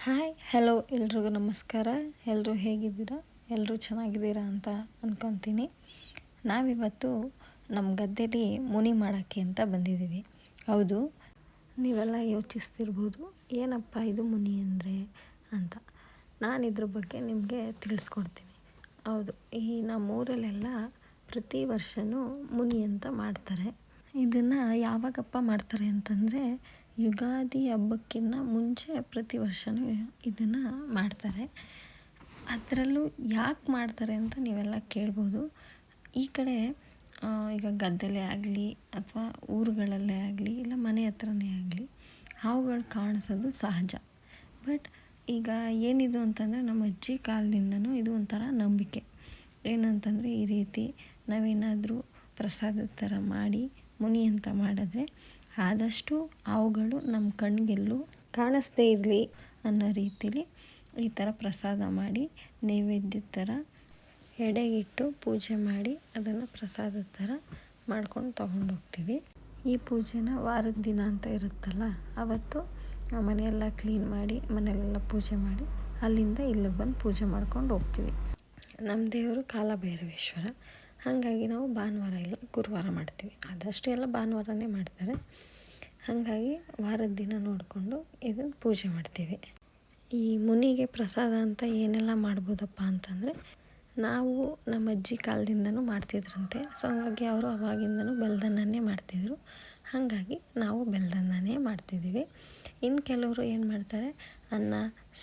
Hi hello ಎಲ್ರಿಗೂ ನಮಸ್ಕಾರ. ಎಲ್ಲರೂ ಹೇಗಿದ್ದೀರಾ? ಎಲ್ಲರೂ ಚೆನ್ನಾಗಿದ್ದೀರಾ ಅಂತ ಅಂದ್ಕೊತೀನಿ. ನಾವಿವತ್ತು ನಮ್ಮ ಗದ್ದೆಲಿ ಮುನಿ ಮಾಡೋಕ್ಕೆ ಅಂತ ಬಂದಿದ್ದೀವಿ. ಹೌದು, ನೀವೆಲ್ಲ ಯೋಚಿಸ್ತಿರ್ಬೋದು, ಏನಪ್ಪ ಇದು ಮುನಿ ಅಂದರೆ ಅಂತ. ನಾನು ಇದ್ರ ಬಗ್ಗೆ ನಿಮಗೆ ತಿಳಿಸ್ಕೊಡ್ತೀನಿ. ಹೌದು, ಈ ನಮ್ಮೂರಲ್ಲೆಲ್ಲ ಪ್ರತಿ ವರ್ಷವೂ ಮುನಿ ಅಂತ ಮಾಡ್ತಾರೆ. ಇದನ್ನು ಯಾವಾಗಪ್ಪ ಮಾಡ್ತಾರೆ ಅಂತಂದರೆ, ಯುಗಾದಿ ಹಬ್ಬಕ್ಕಿಂತ ಮುಂಚೆ ಪ್ರತಿ ವರ್ಷವೂ ಇದನ್ನು ಮಾಡ್ತಾರೆ. ಅದರಲ್ಲೂ ಯಾಕೆ ಮಾಡ್ತಾರೆ ಅಂತ ನೀವೆಲ್ಲ ಕೇಳ್ಬೋದು. ಈ ಕಡೆ ಈಗ ಗದ್ದೆಲೇ ಆಗಲಿ ಅಥವಾ ಊರುಗಳಲ್ಲೇ ಆಗಲಿ ಇಲ್ಲ ಮನೆ ಹತ್ರನೇ ಆಗಲಿ ಹಾವುಗಳು ಕಾಣಿಸೋದು ಸಹಜ. ಬಟ್ ಈಗ ಏನಿದು ಅಂತಂದರೆ, ನಮ್ಮ ಅಜ್ಜಿ ಕಾಲದಿಂದನೂ ಇದು ಒಂಥರ ನಂಬಿಕೆ. ಏನಂತಂದರೆ, ಈ ರೀತಿ ನಾವೇನಾದರೂ ಪ್ರಸಾದದ ಥರ ಮಾಡಿ ಮುನಿ ಅಂತ ಮಾಡಿದ್ರೆ ಆದಷ್ಟು ಹಾವುಗಳು ನಮ್ಮ ಕಣ್ಗೆಲ್ಲೂ ಕಾಣಿಸ್ದೇ ಇರಲಿ ಅನ್ನೋ ರೀತಿಲಿ ಈ ಥರ ಪ್ರಸಾದ ಮಾಡಿ ನೈವೇದ್ಯದ ಥರ ಎಡೆಗಿಟ್ಟು ಪೂಜೆ ಮಾಡಿ ಅದನ್ನು ಪ್ರಸಾದದ ಥರ ಮಾಡ್ಕೊಂಡು ತೊಗೊಂಡೋಗ್ತೀವಿ. ಈ ಪೂಜೆನ ವಾರದ ದಿನ ಅಂತ ಇರುತ್ತಲ್ಲ, ಅವತ್ತು ಮನೆಯೆಲ್ಲ ಕ್ಲೀನ್ ಮಾಡಿ ಮನೆಯಲ್ಲೆಲ್ಲ ಪೂಜೆ ಮಾಡಿ ಅಲ್ಲಿಂದ ಇಲ್ಲಿಗೆ ಬಂದು ಪೂಜೆ ಮಾಡ್ಕೊಂಡು ಹೋಗ್ತೀವಿ. ನಮ್ಮ ದೇವರು ಕಾಲಭೈರವೇಶ್ವರ. ಹಾಗಾಗಿ ನಾವು ಭಾನುವಾರ ಇಲ್ಲ ಗುರುವಾರ ಮಾಡ್ತೀವಿ. ಆದಷ್ಟು ಎಲ್ಲ ಭಾನುವಾರನೇ ಮಾಡ್ತಾರೆ. ಹಾಗಾಗಿ ವಾರದ ದಿನ ನೋಡಿಕೊಂಡು ಇದನ್ನು ಪೂಜೆ ಮಾಡ್ತೀವಿ. ಈ ಮುನಿಗೆ ಪ್ರಸಾದ ಅಂತ ಏನೆಲ್ಲ ಮಾಡ್ಬೋದಪ್ಪ ಅಂತಂದರೆ, ನಾವು ನಮ್ಮ ಅಜ್ಜಿ ಕಾಲದಿಂದನೂ ಮಾಡ್ತಿದ್ರಂತೆ. ಸೊ ಹಾಗಾಗಿ ಅವರು ಅವಾಗಿಂದನೂ ಬೆಲ್ಲದನ್ನನೇ ಮಾಡ್ತಿದ್ರು. ಹಾಗಾಗಿ ನಾವು ಬೆಲ್ಲದನ್ನನೇ ಮಾಡ್ತಿದ್ದೀವಿ. ಇನ್ನು ಕೆಲವರು ಏನು ಮಾಡ್ತಾರೆ, ಅನ್ನ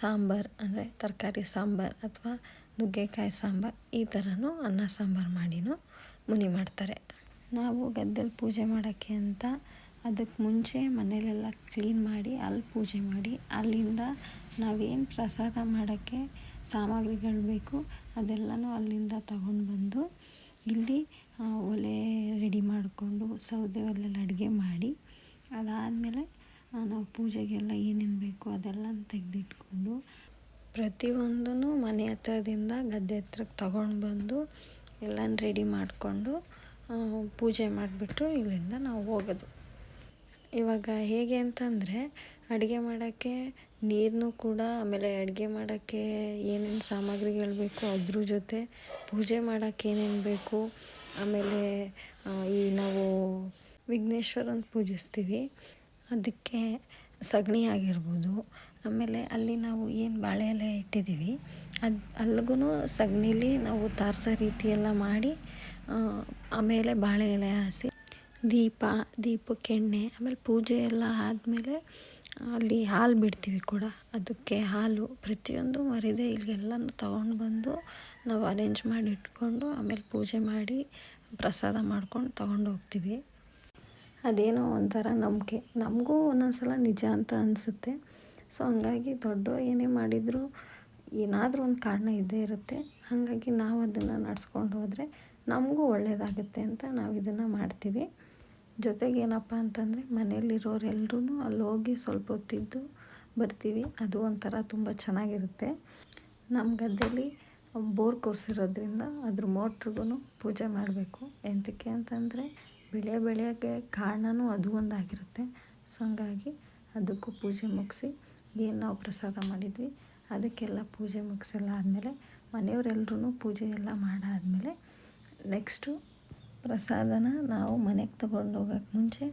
ಸಾಂಬಾರು ಅಂದರೆ ತರಕಾರಿ ಸಾಂಬಾರು ಅಥವಾ ನುಗ್ಗೆಕಾಯಿ ಸಾಂಬಾರು ಈ ಥರನೂ ಅನ್ನ ಸಾಂಬಾರು ಮಾಡಿನೂ ಮುನಿ ಮಾಡ್ತಾರೆ. ನಾವು ಗದ್ದೆಲಿ ಪೂಜೆ ಮಾಡೋಕ್ಕೆ ಅಂತ ಅದಕ್ಕೆ ಮುಂಚೆ ಮನೆಯಲ್ಲೆಲ್ಲ ಕ್ಲೀನ್ ಮಾಡಿ ಅಲ್ಲಿ ಪೂಜೆ ಮಾಡಿ ಅಲ್ಲಿಂದ ನಾವೇನು ಪ್ರಸಾದ ಮಾಡೋಕ್ಕೆ ಸಾಮಗ್ರಿಗಳು ಬೇಕು ಅದೆಲ್ಲನೂ ಅಲ್ಲಿಂದ ತಗೊಂಡು ಬಂದು ಇಲ್ಲಿ ಒಲೆ ರೆಡಿ ಮಾಡಿಕೊಂಡು ಸೌದೆ ಒಲೆಯಲ್ಲಿ ಅಡುಗೆ ಮಾಡಿ ಅದಾದಮೇಲೆ ನಾವು ಪೂಜೆಗೆಲ್ಲ ಏನೇನು ಬೇಕು ಅದೆಲ್ಲ ತೆಗೆದಿಟ್ಕೊಂಡು ಪ್ರತಿಯೊಂದೂ ಮನೆ ಹತ್ರದಿಂದ ಗದ್ದೆ ಹತ್ರಕ್ಕೆ ತಗೊಂಡು ಬಂದು ಎಲ್ಲನೂ ರೆಡಿ ಮಾಡಿಕೊಂಡು ಪೂಜೆ ಮಾಡಿಬಿಟ್ಟು ಇಲ್ಲಿಂದ ನಾವು ಹೋಗೋದು. ಇವಾಗ ಹೇಗೆ ಅಂತಂದರೆ, ಅಡುಗೆ ಮಾಡೋಕ್ಕೆ ನೀರನ್ನು ಕೂಡ, ಆಮೇಲೆ ಅಡುಗೆ ಮಾಡೋಕ್ಕೆ ಏನೇನು ಸಾಮಗ್ರಿಗಳು ಬೇಕು ಅದ್ರ ಜೊತೆ ಪೂಜೆ ಮಾಡೋಕ್ಕೆ ಏನೇನು ಬೇಕು, ಆಮೇಲೆ ಈ ನಾವು ವಿಘ್ನೇಶ್ವರನ ಪೂಜಿಸ್ತೀವಿ ಅದಕ್ಕೆ ಸಗಣಿ ಆಗಿರ್ಬೋದು, ಆಮೇಲೆ ಅಲ್ಲಿ ನಾವು ಏನು ಬಾಳೆ ಎಲೆ ಇಟ್ಟಿದ್ದೀವಿ ಅಲ್ಲಿಗೂ ಸಗಣಿಲಿ ನಾವು ತಾರಸೋ ರೀತಿಯೆಲ್ಲ ಮಾಡಿ ಆಮೇಲೆ ಬಾಳೆ ಎಲೆ ಹಾಸಿ ದೀಪಕ್ಕೆ ಎಣ್ಣೆ, ಆಮೇಲೆ ಪೂಜೆ ಎಲ್ಲ ಆದಮೇಲೆ ಅಲ್ಲಿ ಹಾಲು ಬಿಡ್ತೀವಿ ಕೂಡ. ಅದಕ್ಕೆ ಹಾಲು ಪ್ರತಿಯೊಂದು ಮರಿದೆ ಇಲ್ಲಿಗೆಲ್ಲನೂ ತೊಗೊಂಡು ಬಂದು ನಾವು ಅರೇಂಜ್ ಮಾಡಿ ಇಟ್ಕೊಂಡು ಆಮೇಲೆ ಪೂಜೆ ಮಾಡಿ ಪ್ರಸಾದ ಮಾಡ್ಕೊಂಡು ತೊಗೊಂಡು ಹೋಗ್ತೀವಿ. ಅದೇನೋ ಒಂಥರ ನಂಬಿಕೆ. ನಮಗೂ ಒಂದೊಂದು ನಿಜ ಅಂತ ಅನಿಸುತ್ತೆ. ಸೊ ಹಂಗಾಗಿ ದೊಡ್ಡವ್ರು ಏನೇ ಮಾಡಿದರೂ ಏನಾದರೂ ಒಂದು ಕಾರಣ ಇದ್ದೇ ಇರುತ್ತೆ. ಹಾಗಾಗಿ ನಾವು ಅದನ್ನು ನಡ್ಸ್ಕೊಂಡು ಹೋದರೆ ನಮಗೂ ಒಳ್ಳೆಯದಾಗುತ್ತೆ ಅಂತ ನಾವು ಇದನ್ನು ಮಾಡ್ತೀವಿ. ಜೊತೆಗೆ ಏನಪ್ಪ ಅಂತಂದರೆ, ಮನೆಯಲ್ಲಿರೋರೆಲ್ಲರೂ ಅಲ್ಲಿ ಹೋಗಿ ಸ್ವಲ್ಪ ಹೊತ್ತಿದ್ದು ಬರ್ತೀವಿ. ಅದು ಒಂಥರ ತುಂಬ ಚೆನ್ನಾಗಿರುತ್ತೆ. ನಮ್ಮ ಗದ್ದೆಯಲ್ಲಿ ಬೋರ್ ಕೊರೆಸಿರೋದ್ರಿಂದ ಅದ್ರ ಮೋಟ್ರಿಗೂ ಪೂಜೆ ಮಾಡಬೇಕು. ಎಂತಕ್ಕೆ ಅಂತಂದರೆ, ಬೆಳೆಯೋಕ್ಕೆ ಕಾರಣವೂ ಅದು ಒಂದಾಗಿರುತ್ತೆ. ಸೊ ಹಂಗಾಗಿ ಅದಕ್ಕೂ ಪೂಜೆ ಮುಗಿಸಿ ಏನು ನಾವು ಪ್ರಸಾದ ಮಾಡಿದ್ವಿ ಅದಕ್ಕೆಲ್ಲ ಪೂಜೆ ಮುಗಿಸೆಲ್ಲ ಆದಮೇಲೆ ಮನೆಯವರೆಲ್ಲರೂ ಪೂಜೆ ಎಲ್ಲ ಮಾಡಾದಮೇಲೆ ನೆಕ್ಸ್ಟು ಪ್ರಸಾದನ ನಾವು ಮನೆಗೆ ತೊಗೊಂಡು ಹೋಗೋಕ್ಕೆ ಮುಂಚೆ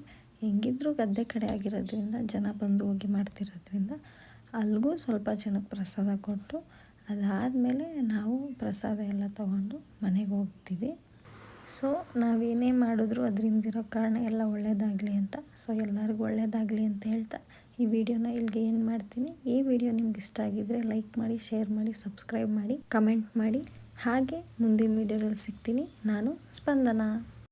ಹೆಂಗಿದ್ರೂ ಗದ್ದೆ ಕಡೆ ಆಗಿರೋದ್ರಿಂದ ಜನ ಬಂದು ಹೋಗಿ ಮಾಡ್ತಿರೋದ್ರಿಂದ ಅಲ್ಲಿಗೂ ಸ್ವಲ್ಪ ಜನಕ್ಕೆ ಪ್ರಸಾದ ಕೊಟ್ಟು ಅದಾದಮೇಲೆ ನಾವು ಪ್ರಸಾದ ಎಲ್ಲ ತೊಗೊಂಡು ಮನೆಗೆ ಹೋಗ್ತೀವಿ. ಸೊ ನಾವೇನೇ ಮಾಡಿದ್ರೂ ಅದರಿಂದಿರೋ ಕಾರಣ ಎಲ್ಲ ಒಳ್ಳೆಯದಾಗಲಿ ಅಂತ. ಸೊ ಎಲ್ಲರಿಗೂ ಒಳ್ಳೆಯದಾಗಲಿ ಅಂತ ಹೇಳ್ತಾ ಈ ವಿಡಿಯೋನ ಇಲ್ಲಿಗೆ ಎಂಡ್ ಮಾಡ್ತೀನಿ. ಈ ವಿಡಿಯೋ ನಿಮ್ಗೆ ಇಷ್ಟ ಆಗಿದ್ದರೆ ಲೈಕ್ ಮಾಡಿ, ಶೇರ್ ಮಾಡಿ, ಸಬ್ಸ್ಕ್ರೈಬ್ ಮಾಡಿ, ಕಮೆಂಟ್ ಮಾಡಿ. ಹಾಗೆ ಮುಂದಿನ ವಿಡಿಯೋದಲ್ಲಿ ಸಿಗ್ತೀನಿ. ನಾನು ಸ್ಪಂದನ.